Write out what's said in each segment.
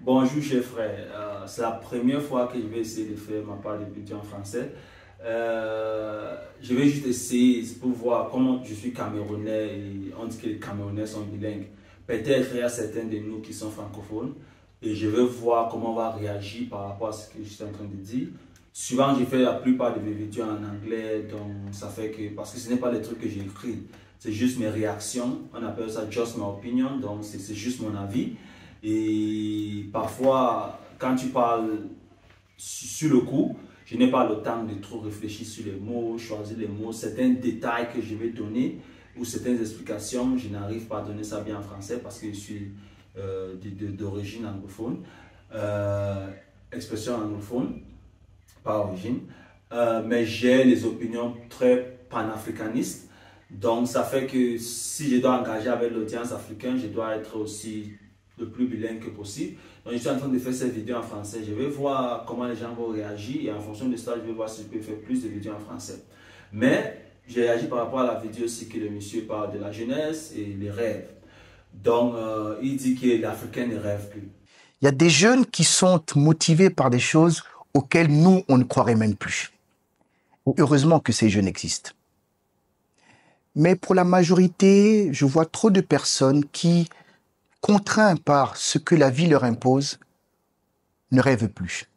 Bonjour chers frères, c'est la première fois que je vais essayer de faire ma part de vidéo en français. Je vais juste essayer pour voir comment je suis camerounais et on dit que les Camerounais sont bilingues. Peut-être il y a certains de nous qui sont francophones et je vais voir comment on va réagir par rapport à ce que je suis en train de dire. Souvent, je fais la plupart de mes vidéos en anglais, donc ça fait que, parce que ce n'est pas les trucs que j'ai écrits, c'est juste mes réactions. On appelle ça just my opinion, donc c'est juste mon avis. Et parfois, quand tu parles sur le coup, je n'ai pas le temps de trop réfléchir sur les mots, choisir les mots, certains détails que je vais donner ou certaines explications, je n'arrive pas à donner ça bien en français parce que je suis d'origine anglophone, expression anglophone, pas origine, mais j'ai des opinions très panafricanistes. Donc, ça fait que si je dois engager avec l'audience africaine, je dois être aussi le plus bilingue que possible. Donc, je suis en train de faire cette vidéo en français. Je vais voir comment les gens vont réagir et en fonction de ça, je vais voir si je peux faire plus de vidéos en français. Mais, j'ai réagi par rapport à la vidéo aussi que le monsieur parle de la jeunesse et les rêves. Donc, il dit que l'Africain ne rêve plus. Il y a des jeunes qui sont motivés par des choses auxquelles nous, on ne croirait même plus. Heureusement que ces jeunes existent. Mais pour la majorité, je vois trop de personnes qui, contraints par ce que la vie leur impose, ne rêvent plus.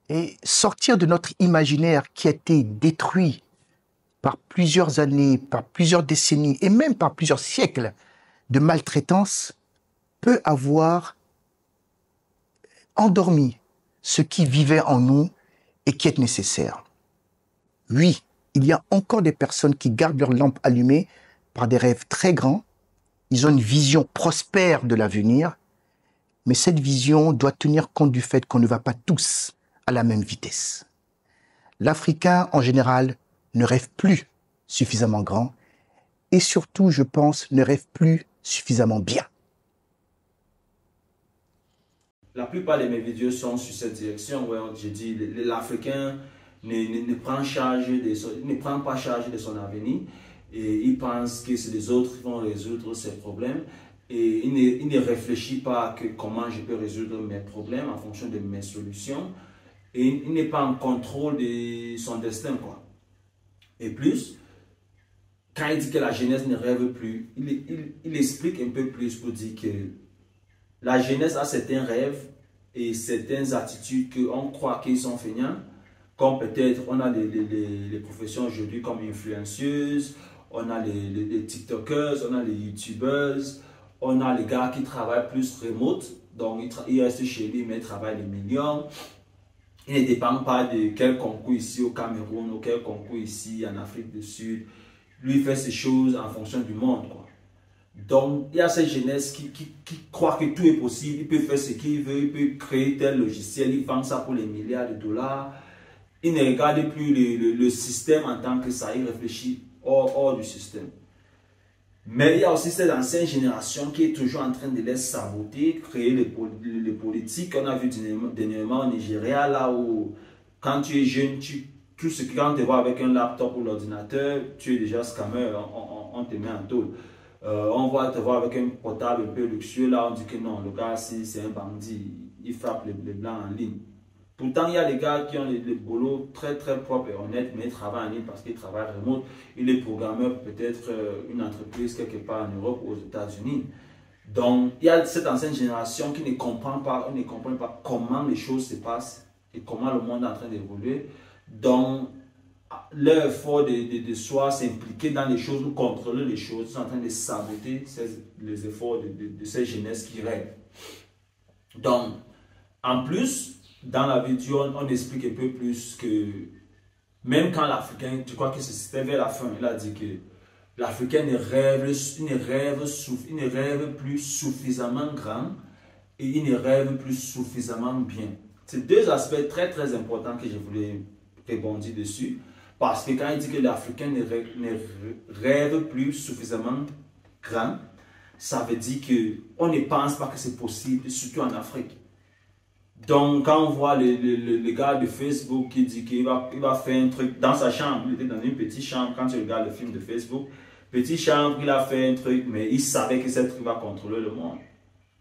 Et sortir de notre imaginaire qui a été détruit par plusieurs années, par plusieurs décennies et même par plusieurs siècles de maltraitance peut avoir endormi ce qui vivait en nous et qui est nécessaire. Oui, il y a encore des personnes qui gardent leur lampe allumée par des rêves très grands. Ils ont une vision prospère de l'avenir, mais cette vision doit tenir compte du fait qu'on ne va pas tous à la même vitesse. L'Africain, en général, ne rêve plus suffisamment grand et surtout, je pense, ne rêve plus suffisamment bien. La plupart de mes vidéos sont sur cette direction où je dis l'Africain ne prend pas charge de son avenir et il pense que c'est les autres qui vont résoudre ses problèmes et il ne réfléchit pas à comment je peux résoudre mes problèmes en fonction de mes solutions et il n'est pas en contrôle de son destin, quoi. Et plus, quand il dit que la jeunesse ne rêve plus, il explique un peu plus pour dire que la jeunesse a certains rêves et certaines attitudes qu'on croit qu'ils sont feignants, comme peut-être on a les professions aujourd'hui comme influenceuses, on a les TikTokers, on a les YouTubers, on a les gars qui travaillent plus remote, donc ils restent chez lui mais ils travaillent des millions. Il ne dépend pas de quel concours ici au Cameroun ou quel concours ici en Afrique du Sud. Lui fait ses choses en fonction du monde, quoi. Donc, il y a cette jeunesse qui croit que tout est possible, il peut faire ce qu'il veut, il peut créer tel logiciel, il vend ça pour les milliards de dollars. Il ne regarde plus le système en tant que ça, il réfléchit hors du système. Mais il y a aussi cette ancienne génération qui est toujours en train de les saboter, créer les politiques. On a vu dernièrement au Nigeria, là où quand tu es jeune, quand tu vois avec un laptop ou l'ordinateur, tu es déjà scammer, on te met en taule. On va te voir avec un portable un peu luxueux, là on dit que non, le gars c'est un bandit, il frappe les blancs en ligne. Pourtant il y a des gars qui ont les boulots très propres et honnêtes, mais ils travaillent en ligne parce qu'ils travaillent remote. Il est programmeur peut-être une entreprise quelque part en Europe ou aux États-Unis. Donc il y a cette ancienne génération qui ne comprend pas comment les choses se passent et comment le monde est en train d'évoluer. Donc leur effort de soi s'impliquer dans les choses ou contrôler les choses, sont en train de saboter les efforts de ces jeunesses qui rêvent. Donc, en plus, dans la vidéo, on explique un peu plus que même quand l'Africain, tu crois que c'était vers la fin, il a dit que l'Africain ne rêve plus suffisamment grand et il ne rêve plus suffisamment bien. C'est deux aspects très importants que je voulais rebondir dessus. Parce que quand il dit que l'Africain ne rêve plus suffisamment grand, ça veut dire qu'on ne pense pas que c'est possible, surtout en Afrique. Donc, quand on voit le gars de Facebook qui dit qu'il va faire un truc dans sa chambre, il était dans une petite chambre, quand tu regardes le film de Facebook, petite chambre, il a fait un truc, mais il savait que ce truc va contrôler le monde.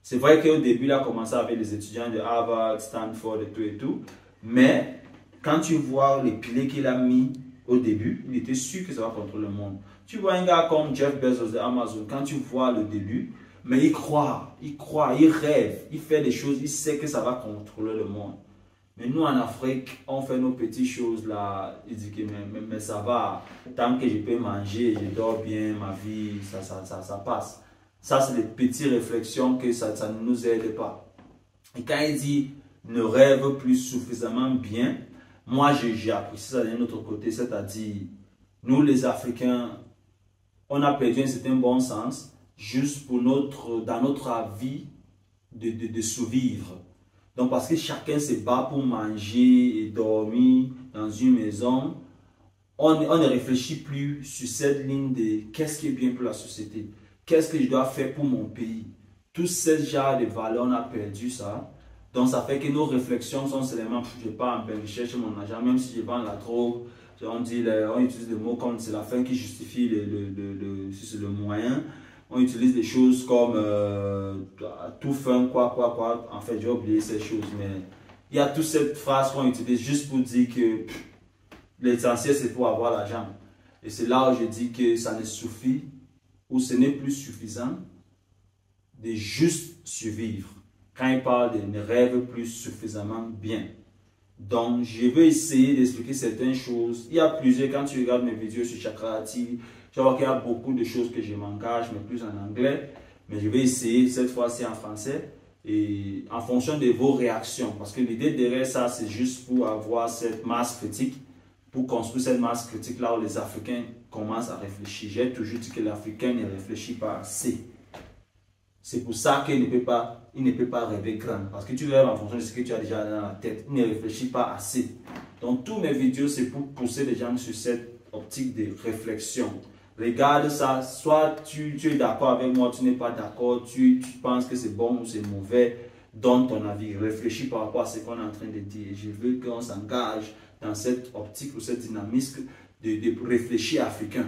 C'est vrai qu'au début, il a commencé avec les étudiants de Harvard, Stanford et tout. Mais quand tu vois les piliers qu'il a mis au début, il était sûr que ça va contrôler le monde. Tu vois un gars comme Jeff Bezos de Amazon, quand tu vois le début, mais il croit, il rêve, il fait des choses, il sait que ça va contrôler le monde. Mais nous en Afrique, on fait nos petites choses là, il dit que mais ça va, tant que je peux manger, je dors bien, ma vie, ça passe. Ça, c'est des petites réflexions que ça ne nous aide pas. Et quand il dit ne rêve plus suffisamment bien, moi j'ai appris ça d'un autre côté, c'est-à-dire nous les Africains, on a perdu un certain bon sens juste pour dans notre vie de survivre. Donc parce que chacun se bat pour manger et dormir dans une maison, on ne réfléchit plus sur cette ligne de qu'est-ce qui est bien pour la société, qu'est-ce que je dois faire pour mon pays. Tout ce genre de valeurs, on a perdu ça. Donc ça fait que nos réflexions sont seulement, je pars en Belgique, je cherche mon argent, même si je vends la drogue, on utilise des mots comme c'est la fin qui justifie le moyen. On utilise des choses comme tout fin, quoi. En fait, j'ai oublié ces choses, mais il y a toute cette phrase qu'on utilise juste pour dire que l'essentiel c'est pour avoir l'argent. Et c'est là où je dis que ça ne suffit, ou ce n'est plus suffisant de juste survivre. Quand il parle de ne rêve plus suffisamment bien. Donc, je vais essayer d'expliquer certaines choses. Il y a plusieurs, quand tu regardes mes vidéos sur Chakrati, tu vas voir qu'il y a beaucoup de choses que je m'engage, mais plus en anglais. Mais je vais essayer cette fois-ci en français. Et en fonction de vos réactions. Parce que l'idée derrière ça, c'est juste pour avoir cette masse critique. Pour construire cette masse critique là où les Africains commencent à réfléchir. J'ai toujours dit que l'Africain ne réfléchit pas assez. C'est pour ça qu'il ne peut pas rêver grand. Parce que tu rêves en fonction de ce que tu as déjà dans la tête. Il ne réfléchit pas assez. Donc, toutes mes vidéos, c'est pour pousser les gens sur cette optique de réflexion. Regarde ça. Soit tu es d'accord avec moi, tu n'es pas d'accord. Tu penses que c'est bon ou c'est mauvais. Donne ton avis. Réfléchis par rapport à ce qu'on est en train de dire. Je veux qu'on s'engage dans cette optique ou cette dynamisme de réfléchir africain.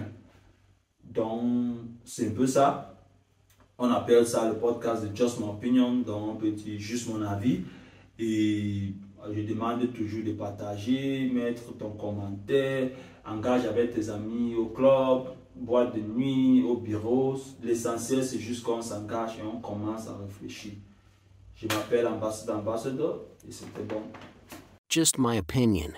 Donc, c'est un peu ça. On appelle ça le podcast de Just My Opinion, donc on peut dire juste mon avis. Et je demande toujours de partager, mettre ton commentaire, engage avec tes amis au club, boîte de nuit, au bureau. L'essentiel, c'est juste qu'on s'engage et on commence à réfléchir. Je m'appelle Ambassadeur et c'était bon. Just My Opinion.